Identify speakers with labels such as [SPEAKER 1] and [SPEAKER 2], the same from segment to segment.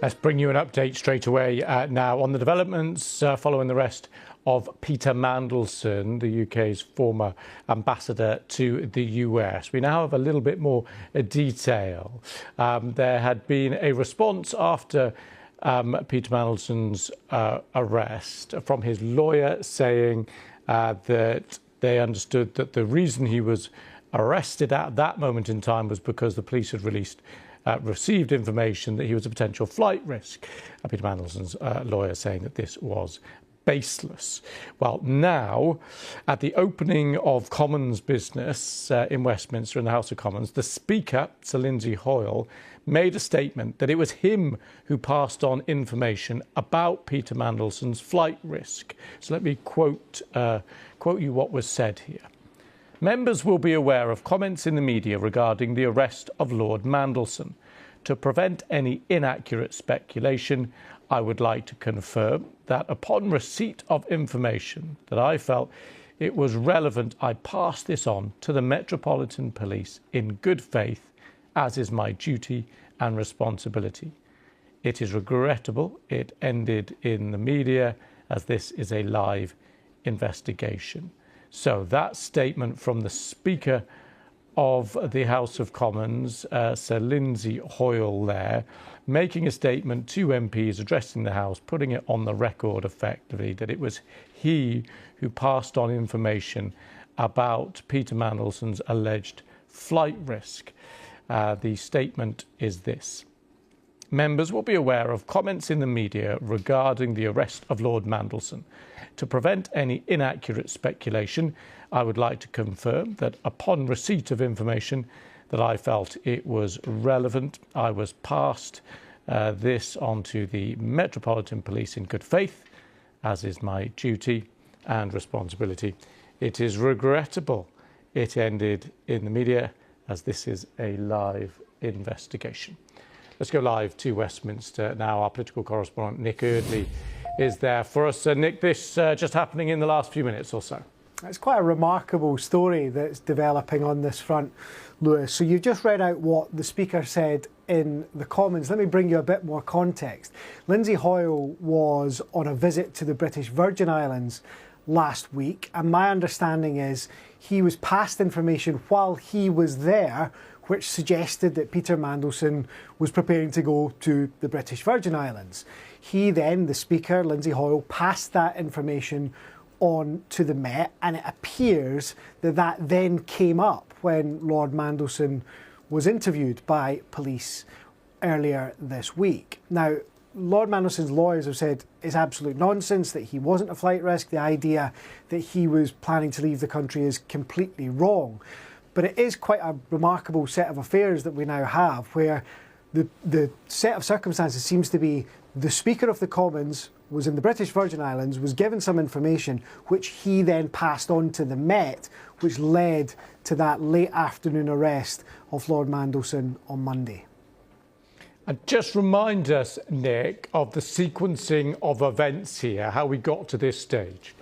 [SPEAKER 1] Let's bring you an update straight away now on the developments following the arrest of Peter Mandelson, the UK's former ambassador to the US. We now have a little bit more detail. There had been a response after Peter Mandelson's arrest from his lawyer saying that they understood that the reason he was arrested at that moment in time was because the police had received information that he was a potential flight risk. Peter Mandelson's lawyer saying that this was baseless. Well, now, at the opening of Commons business in Westminster in the House of Commons, the Speaker, Sir Lindsay Hoyle, made a statement that it was him who passed on information about Peter Mandelson's flight risk. So let me quote you what was said here. Members will be aware of comments in the media regarding the arrest of Lord Mandelson. To prevent any inaccurate speculation, I would like to confirm that upon receipt of information that I felt it was relevant, I passed this on to the Metropolitan Police in good faith, as is my duty and responsibility. It is regrettable it ended in the media, as this is a live investigation. So that statement from the Speaker of the House of Commons, Sir Lindsay Hoyle there, making a statement to MPs addressing the House, putting it on the record effectively that it was he who passed on information about Peter Mandelson's alleged flight risk. The statement is this. Members will be aware of comments in the media regarding the arrest of Lord Mandelson. To prevent any inaccurate speculation, I would like to confirm that upon receipt of information that I felt it was relevant, I was passed this on to the Metropolitan Police in good faith, as is my duty and responsibility. It is regrettable it ended in the media, as this is a live investigation. Let's go live to Westminster now. Our political correspondent Nick Eardley is there for us. Nick, this just happening in the last few minutes or so.
[SPEAKER 2] It's quite a remarkable story that's developing on this front, Lewis. So you've just read out what the Speaker said in the Commons. Let me bring you a bit more context. Lindsay Hoyle was on a visit to the British Virgin Islands last week, and my understanding is he was passed information while he was there which suggested that Peter Mandelson was preparing to go to the British Virgin Islands. He then, the Speaker, Lindsay Hoyle, passed that information on to the Met, and it appears that that then came up when Lord Mandelson was interviewed by police earlier this week. Now, Lord Mandelson's lawyers have said it's absolute nonsense, that he wasn't a flight risk. The idea that he was planning to leave the country is completely wrong. But it is quite a remarkable set of affairs that we now have, where the set of circumstances seems to be the Speaker of the Commons was in the British Virgin Islands, was given some information which he then passed on to the Met, which led to that late afternoon arrest of Lord Mandelson on Monday.
[SPEAKER 1] And just remind us, Nick, of the sequencing of events here, how we got to this stage.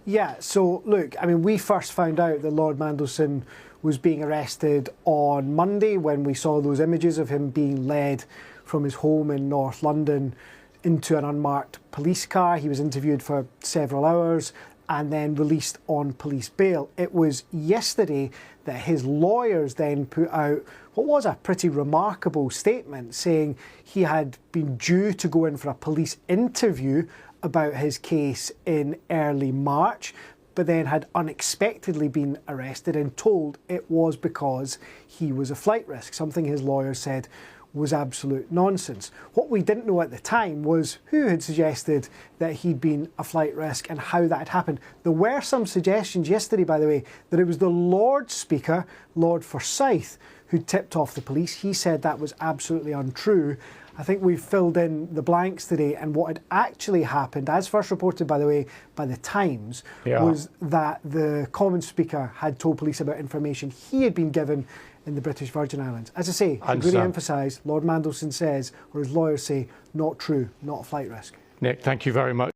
[SPEAKER 2] Yeah, so look, I mean, we first found out that Lord Mandelson was being arrested on Monday when we saw those images of him being led from his home in North London into an unmarked police car. He was interviewed for several hours and then released on police bail. It was yesterday that his lawyers then put out what was a pretty remarkable statement saying he had been due to go in for a police interview about his case in early March, but then had unexpectedly been arrested and told it was because he was a flight risk, something his lawyers said was absolute nonsense. What we didn't know at the time was who had suggested that he'd been a flight risk and how that had happened. There were some suggestions yesterday, by the way, that it was the Lord Speaker, Lord Forsyth, who tipped off the police. He said that was absolutely untrue. I think we've filled in the blanks today, and what had actually happened, as first reported, by the way, by the Times, was that the Commons Speaker had told police about information he had been given in the British Virgin Islands. As I say, I really emphasise, Lord Mandelson says, or his lawyers say, not true, not a flight risk.
[SPEAKER 1] Nick, thank you very much.